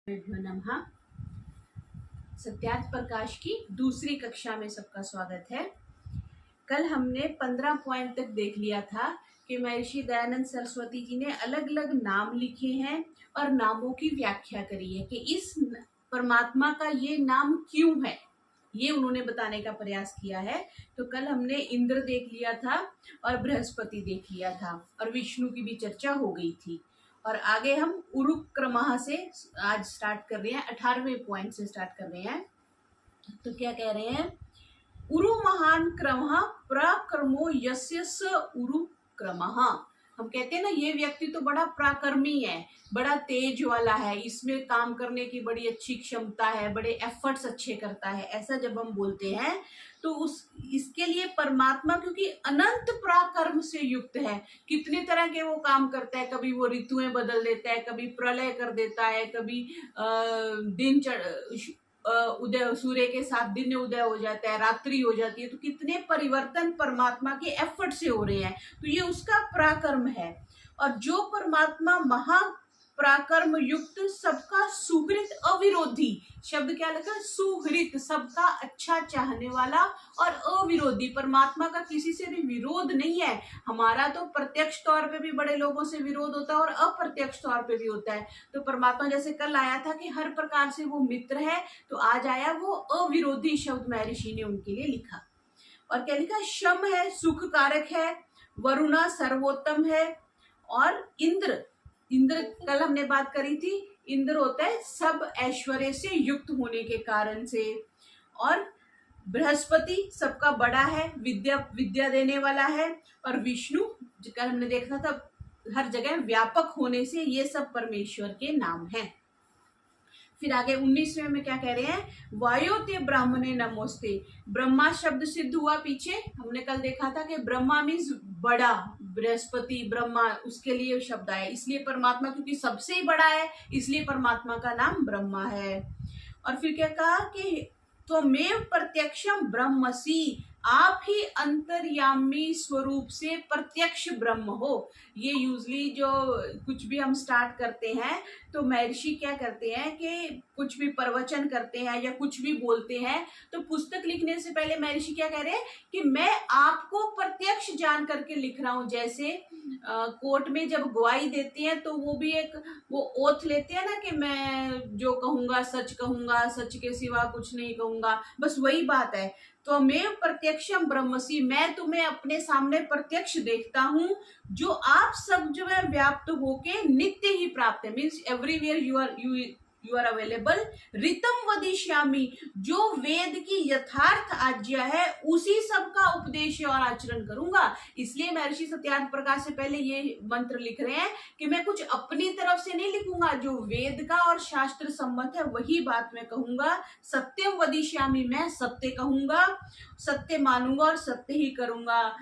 नमः। सत्यार्थ प्रकाश की दूसरी कक्षा में सबका स्वागत है। कल हमने 15 पॉइंट तक देख लिया था कि महर्षि दयानंद सरस्वती जी ने अलग अलग नाम लिखे हैं और नामों की व्याख्या करी है कि इस परमात्मा का ये नाम क्यों है, ये उन्होंने बताने का प्रयास किया है। तो कल हमने इंद्र देख लिया था और बृहस्पति देख लिया था और विष्णु की भी चर्चा हो गई थी। और आगे हम उरुक्रमः से आज स्टार्ट कर रहे हैं, 18वें पॉइंट से स्टार्ट कर रहे हैं। तो क्या कह रहे हैं? उरु महान क्रमः प्रक्रमो यस्य स उरु क्रमः। हम कहते हैं ना, ये व्यक्ति तो बड़ा पराक्रमी है, बड़ा तेज वाला है, इसमें काम करने की बड़ी अच्छी क्षमता है, बड़े एफर्ट्स अच्छे करता है, ऐसा जब हम बोलते हैं तो इसके लिए परमात्मा क्योंकि अनंत पराक्रम से युक्त है, कितने तरह के वो काम करता है। कभी वो ऋतुएं बदल देता है, कभी प्रलय कर देता है, कभी दिन उदय, सूर्य के साथ दिन उदय हो जाता है, रात्रि हो जाती है। तो कितने परिवर्तन परमात्मा के एफर्ट से हो रहे हैं, तो ये उसका पराक्रम है। और जो परमात्मा महा पराक्रम युक्त, सबका सुहृत अविरोधी, शब्द क्या लगा? सुहृत, सबका अच्छा चाहने वाला और अविरोधी। परमात्मा का किसी से भी विरोध नहीं है। हमारा तो प्रत्यक्ष तौर पे भी बड़े लोगों से विरोध होता है और अप्रत्यक्ष तौर पे भी होता है। तो परमात्मा जैसे कल आया था कि हर प्रकार से वो मित्र है, तो आज आया वो अविरोधी शब्द महर्षि ने उनके लिए लिखा। और क्या लिखा? शम है, सुख कारक है, वरुणा सर्वोत्तम है, और इंद्र, इंद्र कल हमने बात करी थी, इंद्र होता है सब ऐश्वर्य से युक्त होने के कारण से। और बृहस्पति सबका बड़ा है, विद्या देने वाला है। और विष्णु कल हमने देखा था हर जगह व्यापक होने से, ये सब परमेश्वर के नाम हैं। फिर आगे 19वें में क्या कह रहे हैं? वायोते ब्राह्मणे नमोस्ते। ब्रह्मा शब्द सिद्ध हुआ पीछे, हमने कल देखा था कि ब्रह्मा मीन्स बड़ा, बृहस्पति ब्रह्मा, उसके लिए शब्द आया। इसलिए परमात्मा क्योंकि सबसे ही बड़ा है, इसलिए परमात्मा का नाम ब्रह्मा है। और फिर क्या कहा कि त्वमेव प्रत्यक्षम ब्रह्मसि, आप ही अंतर्यामी स्वरूप से प्रत्यक्ष ब्रह्म हो। ये यूजली जो कुछ भी हम स्टार्ट करते हैं तो महर्षि क्या करते हैं कि कुछ भी प्रवचन करते हैं या कुछ भी बोलते हैं तो पुस्तक लिखने से पहले महर्षि क्या कह रहे हैं कि मैं आपको प्रत्यक्ष जान करके लिख रहा हूं। जैसे कोर्ट में जब गवाही देते हैं तो वो भी एक वो ओथ लेते हैं ना कि मैं जो कहूंगा सच कहूंगा, सच के सिवा कुछ नहीं कहूंगा, बस वही बात है। तो मैं प्रत्यक्षम ब्रह्मसि, मैं तुम्हें अपने सामने प्रत्यक्ष देखता हूँ, जो आप सब जो है व्याप्त होके नित्य ही प्राप्त है, means everywhere you are available. ऋतम वदिष्यामि, जो वेद की यथार्थ आज्ञा है उसी सब का उपदेश और आचरण करूंगा। इसलिए महर्षि सत्यार्थ प्रकाश से पहले ये मंत्र लिख रहे हैं कि मैं कुछ अपनी तरफ से नहीं लिखूंगा, जो वेद का और शास्त्र सम्मत है वही बात मैं कहूंगा। सत्यम वदिष्यामि, मैं सत्य कहूंगा, सत्य मानूंगा और सत्य ही करूंगा।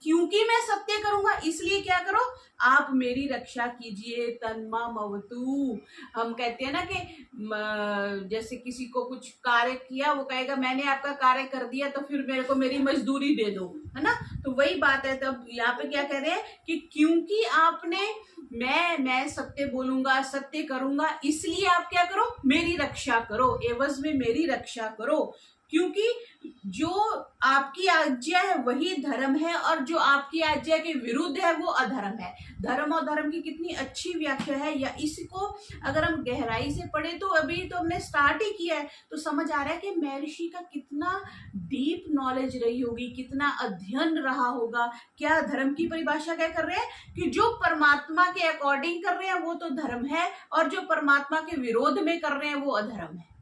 क्योंकि मैं सत्य करूंगा इसलिए क्या करो, आप मेरी रक्षा कीजिए। तन्मा मवतु, हम कहते हैं ना कि जैसे किसी को कुछ कार्य किया, वो कहेगा मैंने आपका कार्य कर दिया तो फिर मेरे को मेरी मजदूरी दे दो, है ना। तो वही बात है। तब यहाँ पे क्या कह रहे हैं कि क्योंकि आपने मैं सत्य बोलूंगा, सत्य करूंगा, इसलिए आप क्या करो, मेरी रक्षा करो, एवज में मेरी रक्षा करो। क्योंकि जो आपकी आज्ञा है वही धर्म है और जो आपकी आज्ञा के विरुद्ध है वो अधर्म है। धर्म और धर्म की कितनी अच्छी व्याख्या है, या इसको अगर हम गहराई से पढ़े तो अभी तो हमने स्टार्ट ही किया है तो समझ आ रहा है कि महर्षि का कितना डीप नॉलेज रही होगी, कितना अध्ययन रहा होगा। क्या धर्म की परिभाषा क्या कर रहे हैं कि जो परमात्मा के अकॉर्डिंग कर रहे हैं वो तो धर्म है, और जो परमात्मा के विरोध में कर रहे हैं वो अधर्म है।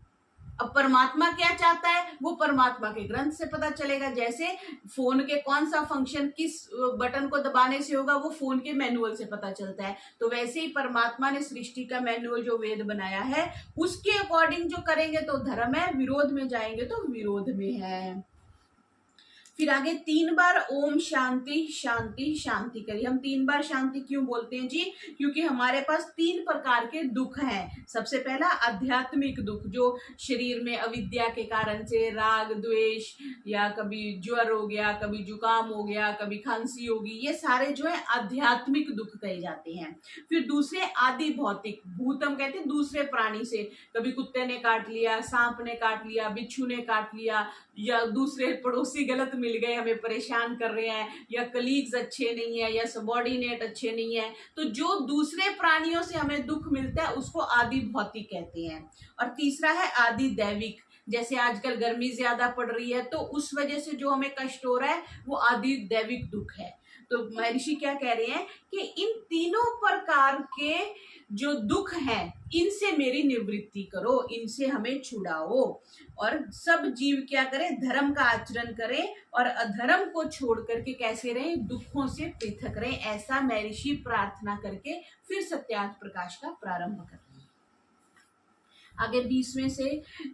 अब परमात्मा क्या चाहता है वो परमात्मा के ग्रंथ से पता चलेगा। जैसे फोन के कौन सा फंक्शन किस बटन को दबाने से होगा वो फोन के मैनुअल से पता चलता है, तो वैसे ही परमात्मा ने सृष्टि का मैनुअल जो वेद बनाया है उसके अकॉर्डिंग जो करेंगे तो धर्म है, विरोध में जाएंगे तो विरोध में है। फिर आगे 3 बार ओम शांति शांति शांति करिए। हम 3 बार शांति क्यों बोलते हैं जी? क्योंकि हमारे पास 3 प्रकार के दुख हैं। सबसे पहला आध्यात्मिक दुख, जो शरीर में अविद्या के कारण से राग द्वेष, या कभी ज्वर हो गया, कभी जुकाम हो गया, कभी खांसी होगी, ये सारे जो है आध्यात्मिक दुख कहे जाते हैं। फिर दूसरे आदि भौतिक, भूत हम कहते हैं दूसरे प्राणी से, कभी कुत्ते ने काट लिया, सांप ने काट लिया, बिच्छू ने काट लिया, या दूसरे पड़ोसी गलत मिल गए हमें परेशान कर रहे हैं, या कलीग्स अच्छे नहीं है, या सबॉर्डिनेट अच्छे नहीं है, तो जो दूसरे प्राणियों से हमें दुख मिलता है उसको आदि भौतिक कहते हैं। और तीसरा है आदि दैविक, जैसे आजकल गर्मी ज्यादा पड़ रही है तो उस वजह से जो हमें कष्ट हो रहा है वो आदि दैविक दुख है। तो महर्षि क्या कह रहे हैं कि इन तीनों प्रकार के जो दुख हैं इनसे मेरी निवृत्ति करो, इनसे हमें छुड़ाओ, और सब जीव क्या करें? धर्म का आचरण करें और अधर्म को छोड़ करके कैसे रहें? दुखों से पृथक रहें। ऐसा महर्षि प्रार्थना करके फिर सत्यार्थ प्रकाश का प्रारंभ करें। आगे 20वें से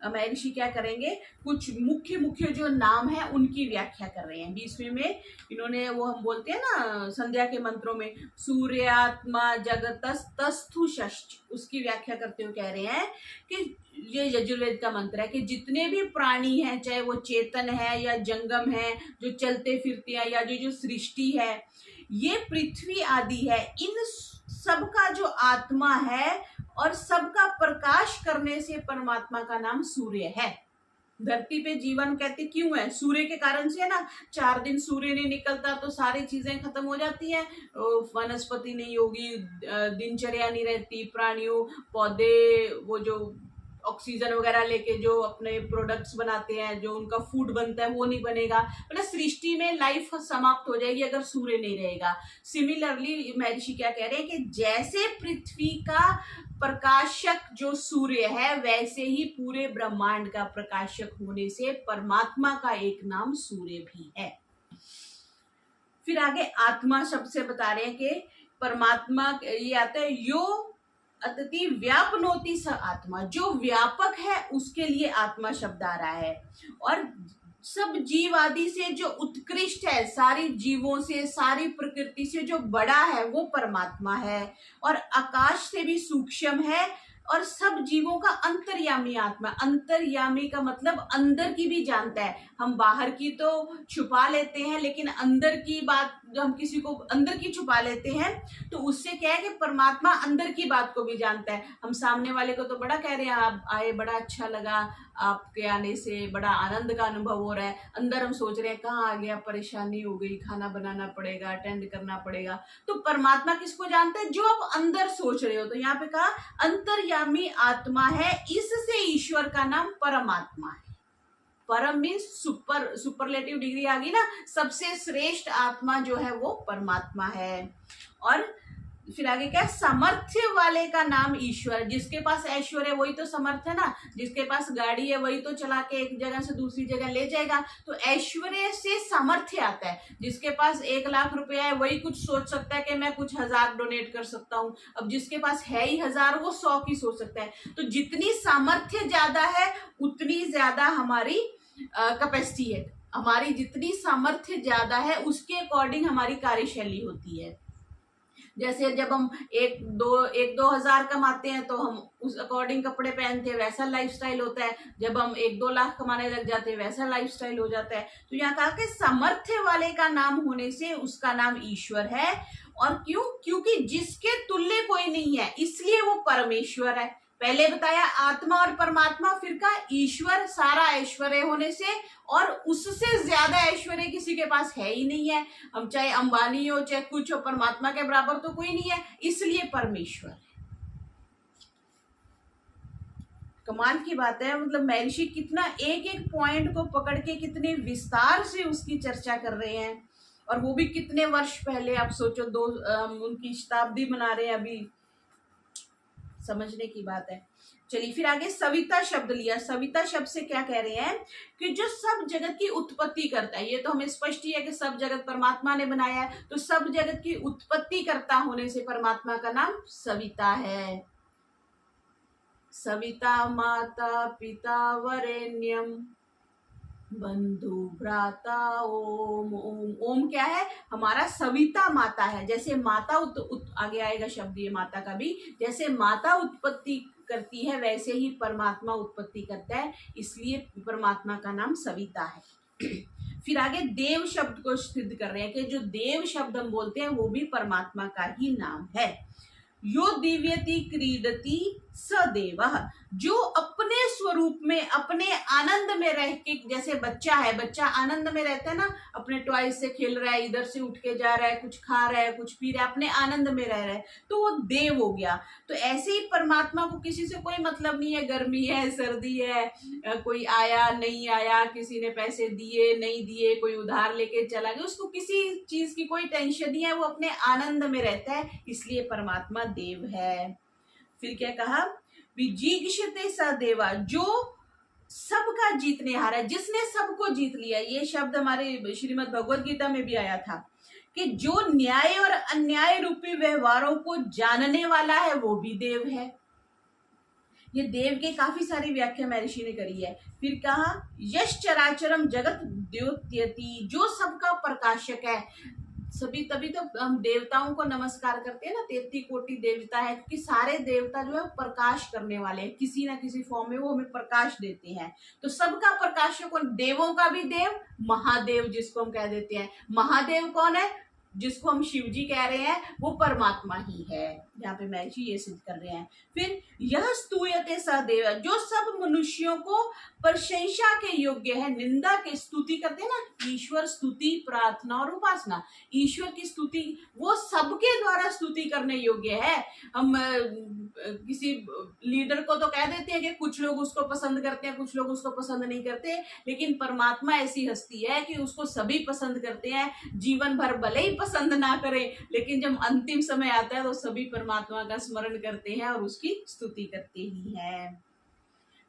महर्षि क्या करेंगे? कुछ मुख्य मुख्य जो नाम है उनकी व्याख्या कर रहे हैं। 20वें में इन्होंने, वो हम बोलते हैं ना संध्या के मंत्रों में, सूर्यात्मा जगतस्तस्थु षष्ठ, उसकी व्याख्या करते हुए कह रहे हैं कि ये यजुर्वेद का मंत्र है कि जितने भी प्राणी हैं, चाहे वो चेतन है या जंगम है, जो चलते फिरते हैं, या जो सृष्टि है, ये पृथ्वी आदि है, इन सबका जो आत्मा है और सबका प्रकाश करने से परमात्मा का नाम सूर्य है। धरती पे जीवन कहते क्यों है? सूर्य के कारण से है ना। 4 दिन सूर्य नहीं निकलता तो सारी चीजें खत्म हो जाती हैं, वनस्पति नहीं होगी, दिनचर्या नहीं रहती, प्राणियों पौधे वो जो ऑक्सीजन वगैरह लेके जो अपने प्रोडक्ट्स बनाते हैं, जो उनका फूड बनता है वो नहीं बनेगा, मतलब सृष्टि में लाइफ समाप्त हो जाएगी अगर सूर्य नहीं रहेगा। सिमिलरली महर्षि क्या कह रहे हैं कि जैसे पृथ्वी का प्रकाशक जो सूर्य है, वैसे ही पूरे ब्रह्मांड का प्रकाशक होने से परमात्मा का एक नाम सूर्य भी है। फिर आगे आत्मा शब्द से बता रहे हैं कि परमात्मा, ये आता है यो अतिथि व्यापनोति स आत्मा, जो व्यापक है उसके लिए आत्मा शब्द आ रहा है। और सब जीव आदि से जो उत्कृष्ट है, सारी जीवों से, सारी प्रकृति से जो बड़ा है वो परमात्मा है, और आकाश से भी सूक्ष्म है, और सब जीवों का अंतर्यामी आत्मा। अंतर्यामी का मतलब अंदर की भी जानता है। हम बाहर की तो छुपा लेते हैं, लेकिन अंदर की बात जब हम किसी को अंदर की छुपा लेते हैं तो उससे क्या है कि परमात्मा अंदर की बात को भी जानता है। हम सामने वाले को तो बड़ा कह रहे हैं आप आए, बड़ा अच्छा लगा, आपके आने से बड़ा आनंद का अनुभव हो रहा है, अंदर हम सोच रहे हैं कहाँ आ गया, परेशानी हो गई, खाना बनाना पड़ेगा, अटेंड करना पड़ेगा। तो परमात्मा किसको जानता है? जो आप अंदर सोच रहे हो। तो यहाँ पे कहा अंतर्यामी आत्मा है, इससे ईश्वर का नाम परमात्मा है। परम मीन्स सुपर, सुपरलेटिव डिग्री आ गई ना, सबसे श्रेष्ठ आत्मा जो है वो परमात्मा है। और फिर आगे क्या? सामर्थ्य वाले का नाम ईश्वर। जिसके पास ऐश्वर्य है वही तो समर्थ है ना, जिसके पास गाड़ी है वही तो चला के एक जगह से दूसरी जगह ले जाएगा। तो ऐश्वर्य से सामर्थ्य आता है। जिसके पास 1 लाख रुपया है वही कुछ सोच सकता है कि मैं कुछ 1000 डोनेट कर सकता हूँ। अब जिसके पास है ही 1000 वो 100 की सोच सकता है। तो जितनी सामर्थ्य ज्यादा है उतनी ज्यादा हमारी कैपेसिटी है। हमारी जितनी सामर्थ्य ज्यादा है उसके अकॉर्डिंग हमारी कार्यशैली होती है। जैसे जब हम 1-2 हजार कमाते हैं तो हम उस अकॉर्डिंग कपड़े पहनते हैं, वैसा लाइफस्टाइल होता है। जब हम 1-2 लाख कमाने लग जाते हैं वैसा लाइफस्टाइल हो जाता है। तो यहाँ कहा कि सामर्थ्य वाले का नाम होने से उसका नाम ईश्वर है। और क्यों? क्योंकि जिसके तुल्य कोई नहीं है इसलिए वो परमेश्वर है। पहले बताया आत्मा और परमात्मा, फिर का ईश्वर, सारा ऐश्वर्य होने से, और उससे ज्यादा ऐश्वर्य किसी के पास है ही नहीं है। हम चाहे अंबानी हो चाहे कुछ हो, परमात्मा के बराबर तो कोई नहीं है, इसलिए परमेश्वर। कमाल की बात है, मतलब महर्षि कितना एक एक पॉइंट को पकड़ के कितने विस्तार से उसकी चर्चा कर रहे हैं, और वो भी कितने वर्ष पहले। आप सोचो, उनकी शताब्दी मना रहे हैं अभी, समझने की बात है। चलिए फिर आगे सविता शब्द लिया। सविता शब्द से क्या कह रहे हैं कि जो सब जगत की उत्पत्ति करता है। ये तो हमें स्पष्ट ही है कि सब जगत परमात्मा ने बनाया है, तो सब जगत की उत्पत्ति करता होने से परमात्मा का नाम सविता है। सविता माता पिता वरेण्यम बंधु भ्राता ओम। ओम ओम क्या है? हमारा सविता माता है। जैसे माता आगे आएगा शब्द ये माता का भी, जैसे माता उत्पत्ति करती है वैसे ही परमात्मा उत्पत्ति करता है, इसलिए परमात्मा का नाम सविता है। फिर आगे देव शब्द को सिद्ध कर रहे हैं कि जो देव शब्द हम बोलते हैं वो भी परमात्मा का ही नाम है। यो दिव्यति क्रीडति सदेवः, जो अपने स्वरूप में अपने आनंद में रह के, जैसे बच्चा है, बच्चा आनंद में रहता है ना, अपने टॉयज से खेल रहा है, इधर से उठ के जा रहा है, कुछ खा रहा है, कुछ पी रहा है, अपने आनंद में रह रहा है, तो वो देव हो गया। तो ऐसे ही परमात्मा को किसी से कोई मतलब नहीं है, गर्मी है, सर्दी है, कोई आया नहीं आया, किसी ने पैसे दिए नहीं दिए, कोई उधार लेके चला गया, उसको किसी चीज की कोई टेंशन नहीं है, वो अपने आनंद में रहता है, इसलिए परमात्मा देव है। फिर क्या कहा? विजिगीषते स देवा, जो सबका जीतने हारा है, जिसने सबको जीत लिया। ये शब्द हमारे श्रीमद् भगवद गीता में भी आया था कि जो न्याय और अन्याय रूपी व्यवहारों को जानने वाला है वो भी देव है। ये देव के काफी सारी व्याख्या महर्षि ने करी है। फिर कहा यश चराचरम जगत द्योत्यति, जो सबका प्रकाशक है। सभी तभी तो हम देवताओं को नमस्कार करते हैं ना, 33 कोटि देवता है, क्योंकि सारे देवता जो है प्रकाश करने वाले हैं, किसी ना किसी फॉर्म में वो हमें प्रकाश देते हैं। तो सबका प्रकाशक, देवों का भी देव, महादेव जिसको हम कह देते हैं। महादेव कौन है? जिसको हम शिव जी कह रहे हैं, वो परमात्मा ही है। यहाँ पे महर्षि ये सिद्ध कर रहे हैं। फिर यह स्तूयते सदेव, जो सब मनुष्यों को प्रशंसा के योग्य है, निंदा के, स्तुति करते हैं ना, ईश्वर स्तुति, प्रार्थना और उपासना, ईश्वर की स्तुति वो सबके द्वारा स्तुति करने योग्य है। हम किसी लीडर को तो कह देते हैं कि कुछ लोग उसको पसंद करते हैं, कुछ लोग उसको पसंद नहीं करते, लेकिन परमात्मा ऐसी हस्ती है कि उसको सभी पसंद करते हैं। जीवन भर भले ही पसंद ना करें, लेकिन जब अंतिम समय आता है तो सभी परमात्मा का स्मरण करते हैं और उसकी स्तुति करते ही हैं।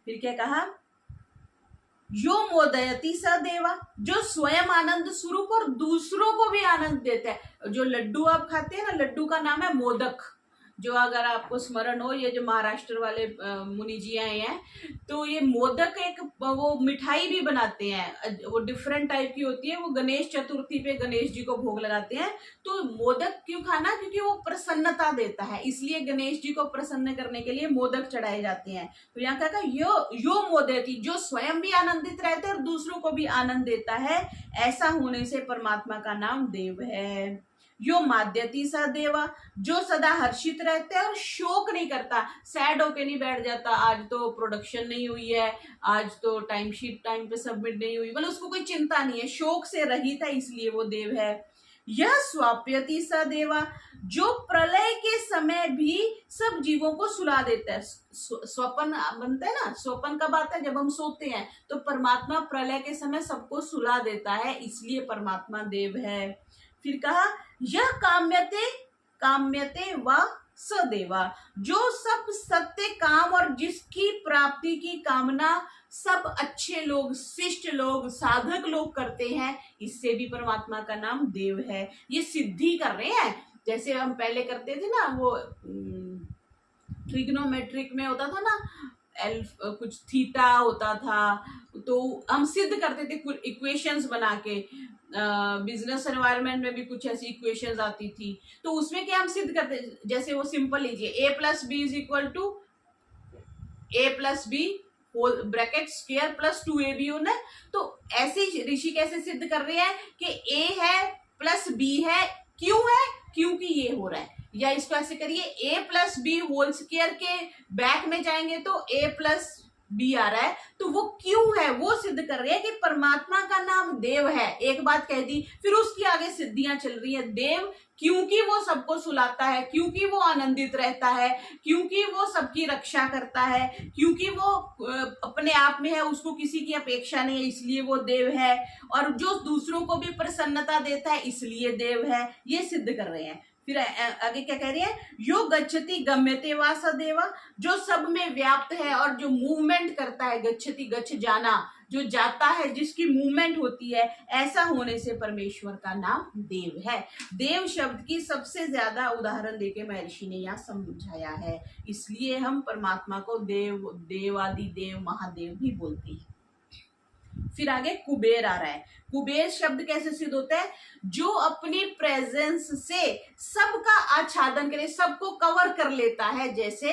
फिर क्या कहा? यो मोदयति स देवा, जो स्वयं आनंद स्वरूप और दूसरों को भी आनंद देता है। जो लड्डू आप खाते हैं ना, लड्डू का नाम है मोदक। जो अगर आपको स्मरण हो, ये जो महाराष्ट्र वाले मुनि जी आए हैं, तो ये मोदक एक वो मिठाई भी बनाते हैं, वो डिफरेंट टाइप की होती है, वो गणेश चतुर्थी पे गणेश जी को भोग लगाते हैं। तो मोदक क्यों खाना? क्योंकि वो प्रसन्नता देता है, इसलिए गणेश जी को प्रसन्न करने के लिए मोदक चढ़ाए जाते हैं। तो यहाँ कहा यो मोदयति, जो स्वयं भी आनंदित रहता है और दूसरों को भी आनंद देता है, ऐसा होने से परमात्मा का नाम देव है। यो माद्यति स देवा, जो सदा हर्षित रहता है और शोक नहीं करता, सैड होके नहीं बैठ जाता, आज तो प्रोडक्शन नहीं हुई है, आज तो टाइम शीट टाइम पे सबमिट नहीं हुई, मतलब उसको कोई चिंता नहीं है, शोक से रहित है, इसलिए वो देव है। यह स्वाप्यति स देवा, जो प्रलय के समय भी सब जीवों को सुला देता है। स्वप्न बनता है ना, स्वप्न कब आता है? जब हम सोते हैं। तो परमात्मा प्रलय के समय सबको सुला देता है, इसलिए परमात्मा देव है। फिर कहा यह काम्यते व सदेवा, जो सब सत्य काम और जिसकी प्राप्ति की कामना सब अच्छे लोग, शिष्ट लोग, साधक लोग करते हैं, इससे भी परमात्मा का नाम देव है। ये सिद्धि कर रहे हैं, जैसे हम पहले करते थे ना, वो ट्रिग्नोमेट्रिक में होता था ना, कुछ थीटा होता था, तो हम सिद्ध करते थे कुछ इक्वेशंस बना के। बिजनेस एनवायरनमेंट में भी कुछ ऐसी इक्वेशंस आती थी, तो उसमें क्या हम सिद्ध करते, जैसे वो सिंपल लीजिए, a plus b is equal to a plus b whole bracket square plus 2ab होना है। तो ऐसे ऋषि कैसे सिद्ध कर रहे हैं कि a है प्लस b है, क्यों है? क्योंकि ये हो रहा है। या इसको ऐसे करिए, a plus b whole square के बैक में जाएंगे तो a प्लस बी आ रहा है, तो वो क्यों है वो सिद्ध कर रहे हैं कि परमात्मा का नाम देव है। एक बात कह दी, फिर उसकी आगे सिद्धियां चल रही है। देव क्योंकि वो सबको सुलाता है, क्योंकि वो आनंदित रहता है, क्योंकि वो सबकी रक्षा करता है, क्योंकि वो अपने आप में है, उसको किसी की अपेक्षा नहीं है, इसलिए वो देव है। और जो दूसरों को भी प्रसन्नता देता है, इसलिए देव है। ये सिद्ध कर रहे हैं। फिर आगे क्या कह रही है? यो गच्छति गम्यते वा सदेवा, जो सब में व्याप्त है और जो मूवमेंट करता है, गच्छति गच्छ जाना, जो जाता है, जिसकी मूवमेंट होती है, ऐसा होने से परमेश्वर का नाम देव है। देव शब्द की सबसे ज्यादा उदाहरण देके महर्षि ने यहाँ समझाया है, इसलिए हम परमात्मा को देव, देवादि देव, महादेव भी बोलते हैं। फिर आगे कुबेर आ रहा है। कुबेर शब्द कैसे सिद्ध होता है? जो अपनी प्रेजेंस से सबका आच्छादन करे, सबको कवर कर लेता है। जैसे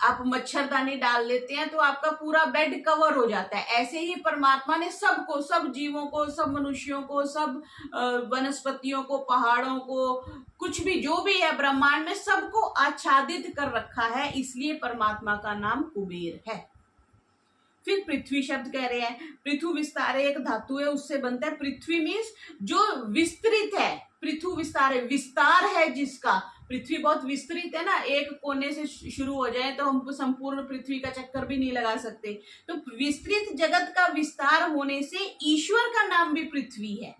आप मच्छरदानी डाल लेते हैं तो आपका पूरा बेड कवर हो जाता है, ऐसे ही परमात्मा ने सबको, सब जीवों को, सब मनुष्यों को, सब वनस्पतियों को, पहाड़ों को, कुछ भी जो भी है ब्रह्मांड में, सबको आच्छादित कर रखा है, इसलिए परमात्मा का नाम कुबेर है। फिर पृथ्वी शब्द कह रहे हैं। पृथु विस्तारे एक धातु है, उससे बनता है। पृथ्वी मीन्स जो विस्तृत है, पृथु विस्तारे विस्तार है जिसका। पृथ्वी बहुत विस्तृत है ना, एक कोने से शुरू हो जाए तो हम संपूर्ण पृथ्वी का चक्कर भी नहीं लगा सकते। तो विस्तृत जगत का विस्तार होने से ईश्वर का नाम भी पृथ्वी है।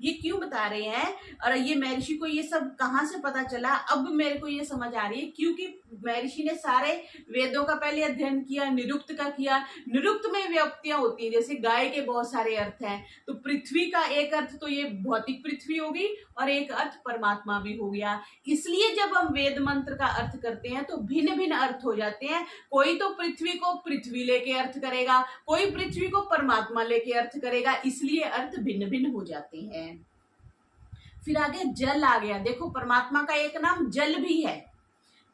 ये क्यों बता रहे हैं? और ये महर्षि को ये सब कहाँ से पता चला? अब मेरे को ये समझ आ रही है, क्योंकि महर्षि ने सारे वेदों का पहले अध्ययन किया, निरुक्त का किया। निरुक्त में व्युत्पत्तियां होती हैं, जैसे गाय के बहुत सारे अर्थ हैं। तो पृथ्वी का एक अर्थ तो ये भौतिक पृथ्वी होगी और एक अर्थ परमात्मा भी हो गया। इसलिए जब हम वेद मंत्र का अर्थ करते हैं तो भिन्न भिन्न अर्थ हो जाते हैं। कोई तो पृथ्वी को पृथ्वी लेके अर्थ करेगा, कोई पृथ्वी को परमात्मा लेके अर्थ करेगा, इसलिए अर्थ भिन्न भिन्न हो जाते हैं। फिर आगे जल आ गया। देखो परमात्मा का एक नाम जल भी है।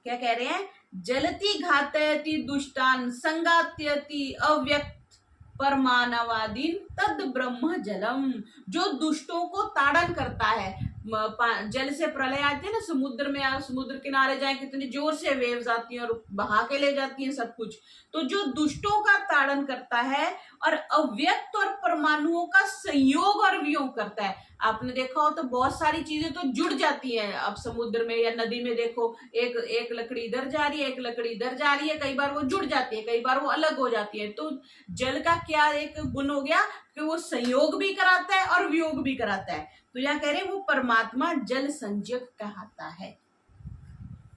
क्या कह रहे हैं? जलति घातयति दुष्टान संगात्यति अव्यक्त परमानवादीन तद ब्रह्म जलम। जो दुष्टों को ताड़न करता है, जल से प्रलय आती है ना, समुद्र में, समुद्र किनारे जाए कितनी जोर से वेव्स आती हैं और बहा के ले जाती हैं सब कुछ। तो जो दुष्टों का ताड़न करता है और अव्यक्त और परमाणुओं का संयोग और वियोग करता है। आपने देखा हो तो बहुत सारी चीजें तो जुड़ जाती हैं। अब समुद्र में या नदी में देखो, एक लकड़ी इधर जा रही है, एक लकड़ी इधर जा रही है, कई बार वो जुड़ जाती है, कई बार वो अलग हो जाती है। तो जल का क्या एक गुण हो गया कि वो संयोग भी कराता है और वियोग भी कराता है। तो यह कह रहे हैं वो परमात्मा जल संज्ञक कहता है।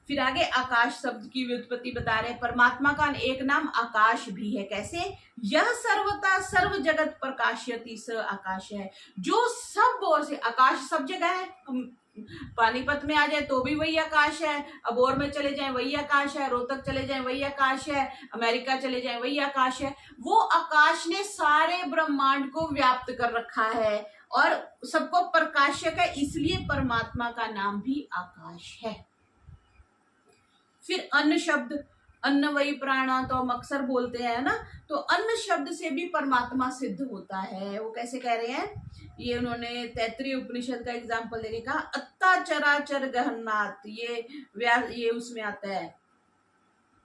फिर आगे आकाश शब्द की व्युत्पत्ति बता रहे हैं। परमात्मा का एक नाम आकाश भी है। कैसे? यह सर्वता सर्व जगत प्रकाशयति स आकाश है। जो सब ओर से, आकाश सब जगह है। हम पानीपत में आ जाए तो भी वही आकाश है, अबोर में चले जाए वही आकाश है, रोहतक चले जाए वही आकाश है, अमेरिका चले जाए वही आकाश है। वो आकाश ने सारे ब्रह्मांड को व्याप्त कर रखा है और सबको प्रकाशक है, इसलिए परमात्मा का नाम भी आकाश है। फिर अन्न शब्द, अन्न वही प्राणा तो हम अक्सर बोलते हैं ना, तो अन्न शब्द से भी परमात्मा सिद्ध होता है। वो कैसे कह रहे हैं? ये उन्होंने तैत्तिरीय उपनिषद का एग्जाम्पल देके कहा, अत्ता चराचर गहनात। ये उसमें आता है,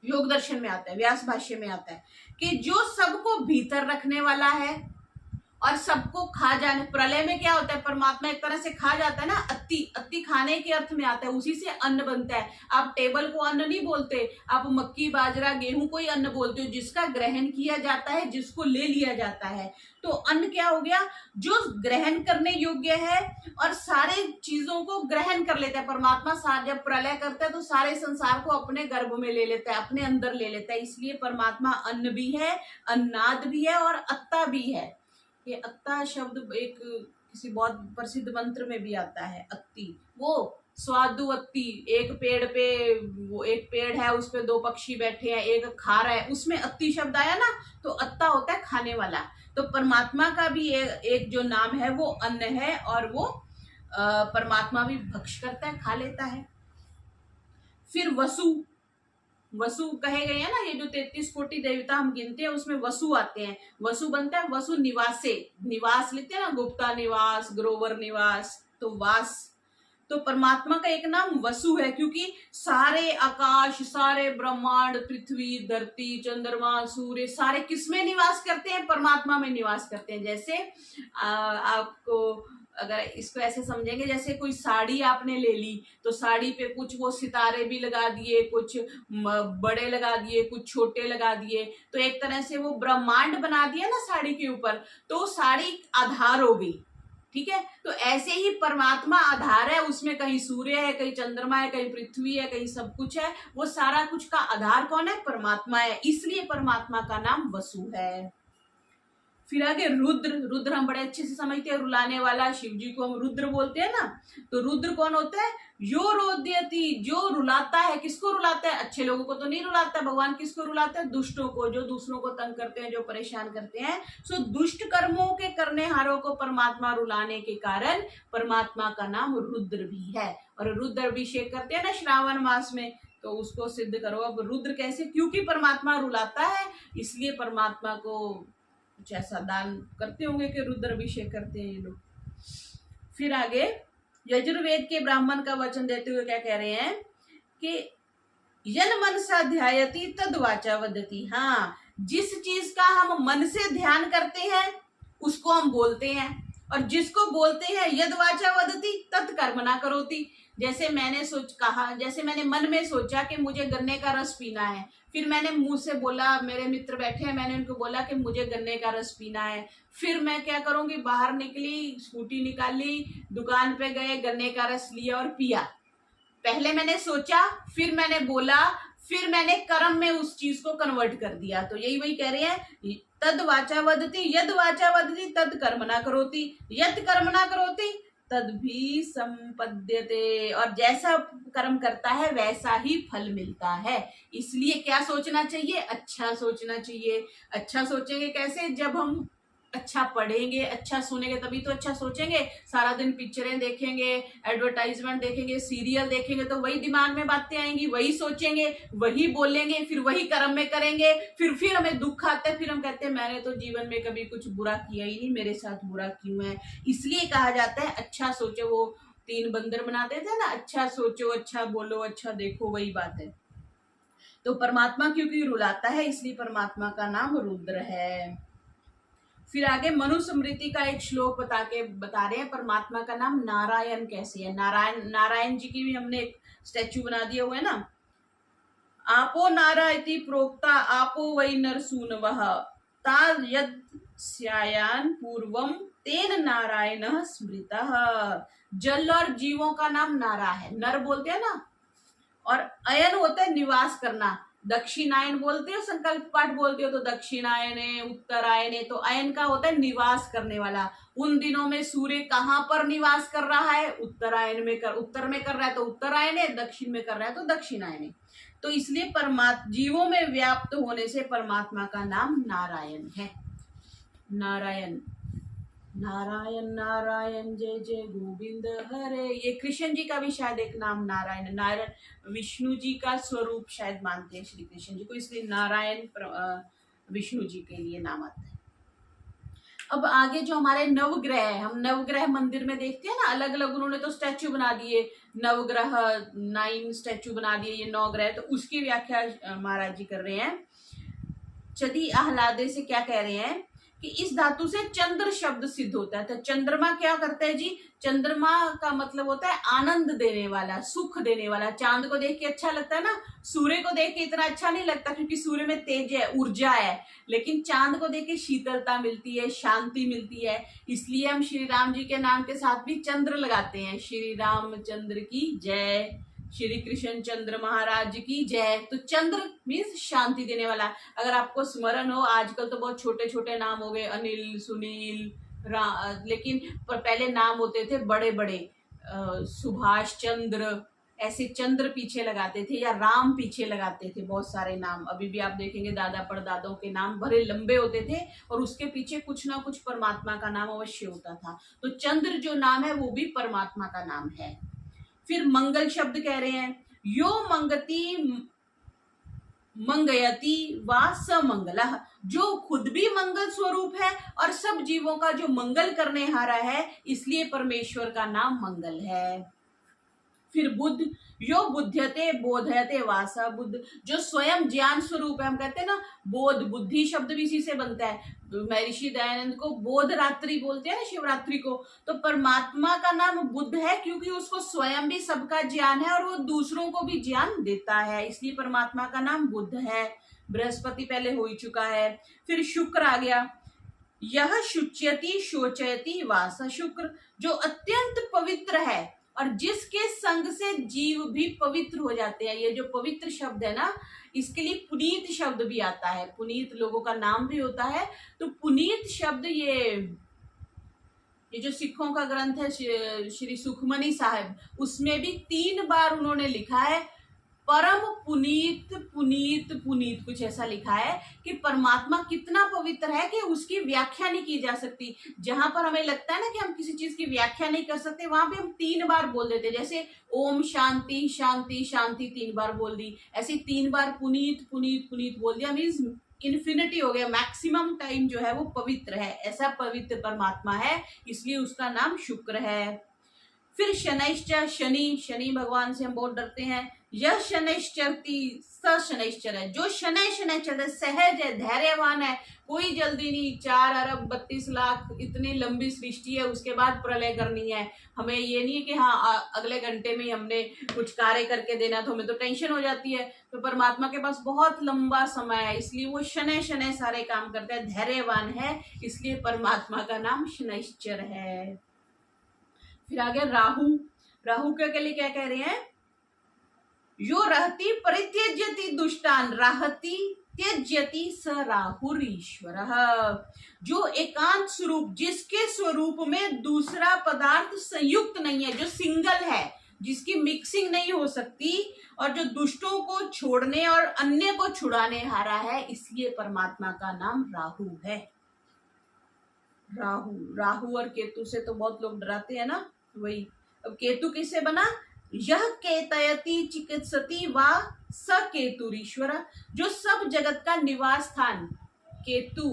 योग दर्शन में आता है, व्यास भाष्य में आता है कि जो सबको भीतर रखने वाला है और सबको खा जाने। प्रलय में क्या होता है? परमात्मा एक तरह से खा जाता है ना, अति, अति खाने के अर्थ में आता है, उसी से अन्न बनता है। आप टेबल को अन्न नहीं बोलते, आप मक्की बाजरा गेहूं को ही अन्न बोलते हो, जिसका ग्रहण किया जाता है, जिसको ले लिया जाता है। तो अन्न क्या हो गया? जो ग्रहण करने योग्य है और सारे चीजों को ग्रहण कर लेता है। परमात्मा जब प्रलय करता है तो सारे संसार को अपने गर्भ में ले लेता है, अपने अंदर ले लेता है। इसलिए परमात्मा अन्न भी है, अन्नाद भी है और अत्ता भी है। ये अत्ता शब्द एक किसी बहुत प्रसिद्ध मंत्र में भी आता है। अत्ति, वो स्वादु अत्ति, एक पेड़ पे, वो एक पेड़ है उस पे दो पक्षी बैठे हैं, एक खा रहा है, उसमें अत्ति शब्द आया ना, तो अत्ता होता है खाने वाला। तो परमात्मा का भी एक जो नाम है वो अन्न है और वो परमात्मा भी भक्ष करता है, खा लेता है। फिर वसु, वसु कहे गए हैं ना, ये जो 33 कोटि देवता हम गिनते हैं उसमें वसु आते हैं। वसु बनता है वसु निवास से, निवास लेते हैं ना, गुप्ता निवास, ग्रोवर निवास, तो वास। तो परमात्मा का एक नाम वसु है, क्योंकि सारे आकाश, सारे ब्रह्मांड, पृथ्वी, धरती, चंद्रमा, सूर्य, सारे किसमें निवास करते हैं? परमात्मा में निवास करते हैं। जैसे आपको अगर इसको ऐसे समझेंगे, जैसे कोई साड़ी आपने ले ली तो साड़ी पे कुछ वो सितारे भी लगा दिए, कुछ बड़े लगा दिए, कुछ छोटे लगा दिए, तो एक तरह से वो ब्रह्मांड बना दिया ना साड़ी के ऊपर, तो साड़ी आधार हो गई। ठीक है, तो ऐसे ही परमात्मा आधार है, उसमें कहीं सूर्य है, कहीं चंद्रमा है, कहीं पृथ्वी है, कहीं सब कुछ है। वो सारा कुछ का आधार कौन है? परमात्मा है, इसलिए परमात्मा का नाम वसु है। फिर आगे रुद्र, रुद्र हम बड़े अच्छे से समझते हैं, रुलाने वाला, शिव जी को हम रुद्र बोलते हैं ना। तो रुद्र कौन होता है? यो रोद्यति, जो रुलाता है। किसको रुलाता है? अच्छे लोगों को तो नहीं रुलाता। भगवान किसको रुलाता है? दुष्टों को, जो दूसरों को तंग करते हैं, जो परेशान करते हैं। सो दुष्ट कर्मों के करने हारों को परमात्मा रुलाने के कारण परमात्मा का नाम रुद्र भी है। और रुद्र अभिषेक करते हैं ना श्रावण मास में, तो उसको सिद्ध करो। अब रुद्र कैसे? क्योंकि परमात्मा रुलाता है, इसलिए परमात्मा को कुछ ऐसा दान करते होंगे कि रुद्र अभिषेक करते हैं ये लोग। फिर आगे यजुर्वेद के ब्राह्मण का वचन देते हुए क्या कह रहे हैं कि यन मनसा ध्यायति तद वाचा वदति। हाँ, जिस चीज का हम मन से ध्यान करते हैं उसको हम बोलते हैं, और जिसको बोलते हैं यद वाचा वदति तत् कर्मणा करोति। जैसे मैंने मन में सोचा कि मुझे गन्ने का रस पीना है, फिर मैंने मुंह से बोला, मेरे मित्र बैठे हैं, मैंने उनको बोला कि मुझे गन्ने का रस पीना है। फिर मैं क्या करूंगी? बाहर निकली, स्कूटी निकाली, दुकान पे गए, गन्ने का रस लिया और पिया। पहले मैंने सोचा, फिर मैंने बोला, फिर मैंने कर्म में उस चीज को कन्वर्ट कर दिया। तो यही वही कह रहे हैं, तद वाचा वदति, यद वाचा वदति तद कर्मणा करोति, यद कर्मणा करोति तद भी संपद्यते। और जैसा कर्म करता है वैसा ही फल मिलता है। इसलिए क्या सोचना चाहिए? अच्छा सोचना चाहिए। अच्छा सोचेंगे कैसे? जब हम अच्छा पढ़ेंगे, अच्छा सुनेंगे, तभी तो अच्छा सोचेंगे। सारा दिन पिक्चरें देखेंगे, एडवर्टाइजमेंट देखेंगे, सीरियल देखेंगे, तो वही दिमाग में बातें आएंगी, वही सोचेंगे, वही बोलेंगे, फिर वही कर्म में करेंगे। फिर हमें दुख आता है, फिर हम कहते हैं मैंने तो जीवन में कभी कुछ बुरा किया ही नहीं, मेरे साथ बुरा क्यों है। इसलिए कहा जाता है अच्छा सोचो। वो 3 बंदर बनाते थे ना, अच्छा सोचो, अच्छा बोलो, अच्छा देखो, वही बात है। तो परमात्मा क्योंकि रुलाता है, इसलिए परमात्मा का नाम रुद्र है। फिर आगे मनुस्मृति का एक श्लोक बता रहे हैं परमात्मा का नाम नारायण कैसे है। नारायण जी की भी हमने एक स्टैचू बना दिया हुआ है ना। आपो नारायति प्रोक्ता आपो वै नरसूनवः ता यद स्यायान पूर्वम तेन नारायण स्मृतः। जल और जीवों का नाम नारा है। नर बोलते हैं ना, और अयन होता है निवास करना। दक्षिणायन बोलते हो, संकल्प पाठ बोलते हो तो दक्षिणायने, उत्तरायणे। तो अयन का होता है निवास करने वाला। उन दिनों में सूर्य कहाँ पर निवास कर रहा है? उत्तरायण में उत्तर में कर रहा है तो उत्तरायणे, दक्षिण में कर रहा है तो दक्षिणायने। तो इसलिए जीवों में व्याप्त होने से परमात्मा का नाम नारायण है। नारायण नारायण नारायण जय जय गोविंद हरे। ये कृष्ण जी का भी शायद एक नाम नारायण। नारायण विष्णु जी का स्वरूप शायद मानते हैं श्री कृष्ण जी को, इसलिए नारायण विष्णु जी के लिए नाम आता है। अब आगे जो हमारे नवग्रह है, हम नवग्रह मंदिर में देखते हैं ना, अलग अलग उन्होंने तो स्टैचू बना दिए, नवग्रह 9 स्टैचू बना दिए, ये 9 ग्रह। तो उसकी व्याख्या महाराज जी कर रहे हैं। चदी आह्लादे से क्या कह रहे हैं कि इस धातु से चंद्र शब्द सिद्ध होता है। तो चंद्रमा क्या करता है जी? चंद्रमा का मतलब होता है आनंद देने वाला, सुख देने वाला। चांद को देख के अच्छा लगता है ना, सूर्य को देख के इतना अच्छा नहीं लगता क्योंकि सूर्य में तेज है, ऊर्जा है। लेकिन चांद को देख के शीतलता मिलती है, शांति मिलती है। इसलिए हम श्री राम जी के नाम के साथ भी चंद्र लगाते हैं। श्री रामचंद्र की जय, श्री कृष्ण चंद्र महाराज की जय। तो चंद्र मीन्स शांति देने वाला। अगर आपको स्मरण हो, आजकल तो बहुत छोटे छोटे नाम हो गए, अनिल, सुनील, लेकिन पहले नाम होते थे बड़े बड़े, सुभाष चंद्र, ऐसे चंद्र पीछे लगाते थे, या राम पीछे लगाते थे। बहुत सारे नाम अभी भी आप देखेंगे, दादा परदादों के नाम बड़े लंबे होते थे और उसके पीछे कुछ ना कुछ परमात्मा का नाम अवश्य होता था। तो चंद्र जो नाम है वो भी परमात्मा का नाम है। फिर मंगल शब्द कह रहे हैं, यो मंगती मंगयति वा समंगलः, जो खुद भी मंगल स्वरूप है और सब जीवों का जो मंगल करने हारा है, इसलिए परमेश्वर का नाम मंगल है। फिर बुद्ध, यो बुद्ध्यते बोधयते वासा, बुद्ध जो स्वयं ज्ञान स्वरूप है। हम कहते हैं ना बोध, बुद्धि शब्द भी इसी से बनता है। महर्षि दयानंद को बोध रात्रि बोलते हैं ना, शिवरात्रि को। तो परमात्मा का नाम बुद्ध है क्योंकि उसको स्वयं भी सबका ज्ञान है और वो दूसरों को भी ज्ञान देता है, इसलिए परमात्मा का नाम बुद्ध है। बृहस्पति पहले हो ही चुका है। फिर शुक्र आ गया, यह शुच्यति शोचयति वास, शुक्र जो अत्यंत पवित्र है और जिसके संग से जीव भी पवित्र हो जाते हैं। ये जो पवित्र शब्द है ना, इसके लिए पुनीत शब्द भी आता है, पुनीत लोगों का नाम भी होता है। तो पुनीत शब्द ये जो सिखों का ग्रंथ है श्री सुखमनी साहिब, उसमें भी 3 बार उन्होंने लिखा है परम पुनीत पुनीत पुनीत, कुछ ऐसा लिखा है कि परमात्मा कितना पवित्र है कि उसकी व्याख्या नहीं की जा सकती। जहां पर हमें लगता है ना कि हम किसी चीज की व्याख्या नहीं कर सकते, वहां पे हम 3 बार बोल देते, जैसे ओम शांति शांति शांति 3 बार बोल दी, ऐसे 3 बार पुनीत पुनीत पुनीत बोल दिया, मीन्स इन्फिनिटी हो गया, मैक्सिमम टाइम जो है वो पवित्र है। ऐसा पवित्र परमात्मा है, इसलिए उसका नाम शुक्र है। फिर शनैश्चर, शनि, शनि भगवान से हम बहुत डरते हैं। यह शनैश्चरती स शनैश्चर है, जो शनै शनैश्चर है, सहज है, धैर्यवान है, कोई जल्दी नहीं। 4 अरब 32 लाख इतनी लंबी सृष्टि है, उसके बाद प्रलय करनी है। हमें ये नहीं है कि हाँ अगले घंटे में हमने कुछ कार्य करके देना, तो हमें तो टेंशन हो जाती है। तो परमात्मा के पास बहुत लंबा समय है, इसलिए वो शनै शनै सारे काम करता है, धैर्यवान है, इसलिए परमात्मा का नाम शनैश्चर है। फिर आगे राहु, राहु के लिए क्या कह रहे हैं? यो रहती परित्यज्यति दुष्टान राहति त्यज्यति स राहुरीश्वर, जो एकांत स्वरूप, जिसके स्वरूप में दूसरा पदार्थ संयुक्त नहीं है, जो सिंगल है, जिसकी मिक्सिंग नहीं हो सकती, और जो दुष्टों को छोड़ने और अन्य को छुड़ाने हारा है, इसलिए परमात्मा का नाम राहु है। राहु, राहु और केतु से तो बहुत लोग डराते हैं ना, वही। अब केतु किससे बना? यह केतयति चिकित्सति वा स केतुरीश्वर, जो सब जगत का निवास स्थान, केतु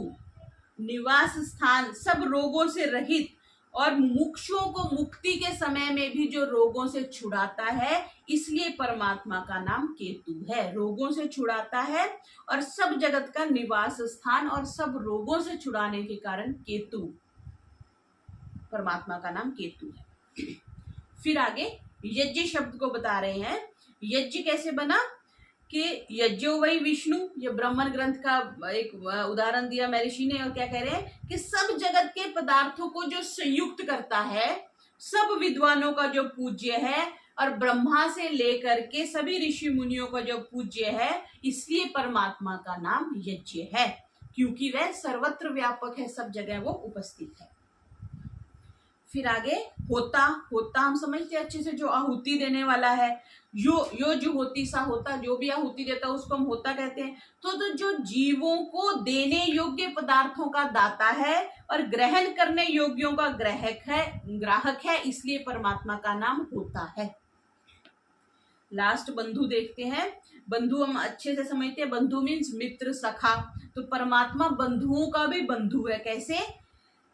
निवास स्थान, सब रोगों से रहित, और मुमुक्षुओं को मुक्ति के समय में भी जो रोगों से छुड़ाता है, इसलिए परमात्मा का नाम केतु है। रोगों से छुड़ाता है और सब जगत का निवास स्थान और सब रोगों से छुड़ाने के कारण केतु, परमात्मा का नाम केतु है। फिर आगे यज्ञ शब्द को बता रहे हैं। यज्ञ कैसे बना कि यज्ञो वही विष्णु, ये ब्राह्मण ग्रंथ का एक उदाहरण दिया महर्षि ने। और क्या कह रहे हैं कि सब जगत के पदार्थों को जो संयुक्त करता है, सब विद्वानों का जो पूज्य है, और ब्रह्मा से लेकर के सभी ऋषि मुनियों का जो पूज्य है, इसलिए परमात्मा का नाम यज्ञ है, क्योंकि वह सर्वत्र व्यापक है, सब जगह वो उपस्थित है। फिर आगे होता, होता हम समझते हैं अच्छे से, जो आहुति देने वाला है, यो जो होती सा होता, जो भी आहुति देता है उसको हम होता कहते हैं। तो जो जीवों को देने योग्य पदार्थों का दाता है और ग्रहण करने योग्यों का ग्राहक है, इसलिए परमात्मा का नाम होता है। लास्ट बंधु देखते हैं। बंधु हम अच्छे से समझते हैं, बंधु मीन्स मित्र, सखा। तो परमात्मा बंधुओं का भी बंधु है। कैसे?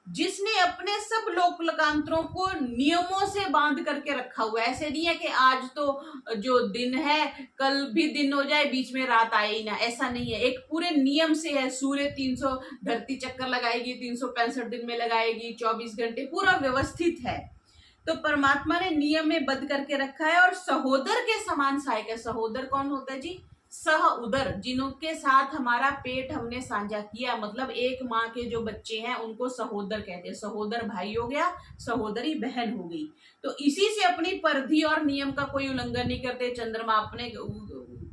जिसने अपने सब लोक लोकांतरों को नियमों से बांध करके रखा हुआ है। ऐसे नहीं है कि आज तो जो दिन है कल भी दिन हो जाए, बीच में रात आए ही ना, ऐसा नहीं है। एक पूरे नियम से है। सूर्य 300 धरती चक्कर लगाएगी, 365 दिन में लगाएगी, 24 घंटे, पूरा व्यवस्थित है। तो परमात्मा ने नियम में बंद करके रखा है। और सहोदर के समान सहायक है। सहोदर कौन होता है जी? सह उदर, जिनके साथ हमारा पेट हमने साझा किया, मतलब एक माँ के जो बच्चे हैं उनको सहोदर कहते हैं। सहोदर भाई हो गया, सहोदरी बहन हो गई। तो इसी से अपनी परिधि और नियम का कोई उल्लंघन नहीं करते। चंद्रमा अपने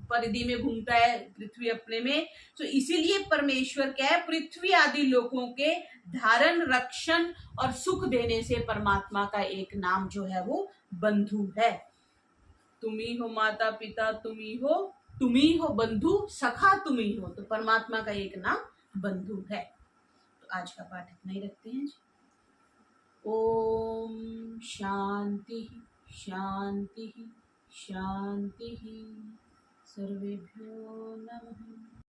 परिधि में घूमता है, पृथ्वी अपने में। तो इसीलिए परमेश्वर क्या है? पृथ्वी आदि लोगों के धारण, रक्षण और सुख देने से परमात्मा का एक नाम जो है वो बंधु है। तुम्ही हो माता पिता, तुम्ही हो बंधु, सखा तुम्ही हो। तो परमात्मा का एक नाम बंधु है। तो आज का पाठ इतना ही रखते हैं। ओम शांति शांति शांति। सर्वेभ्यो नमः।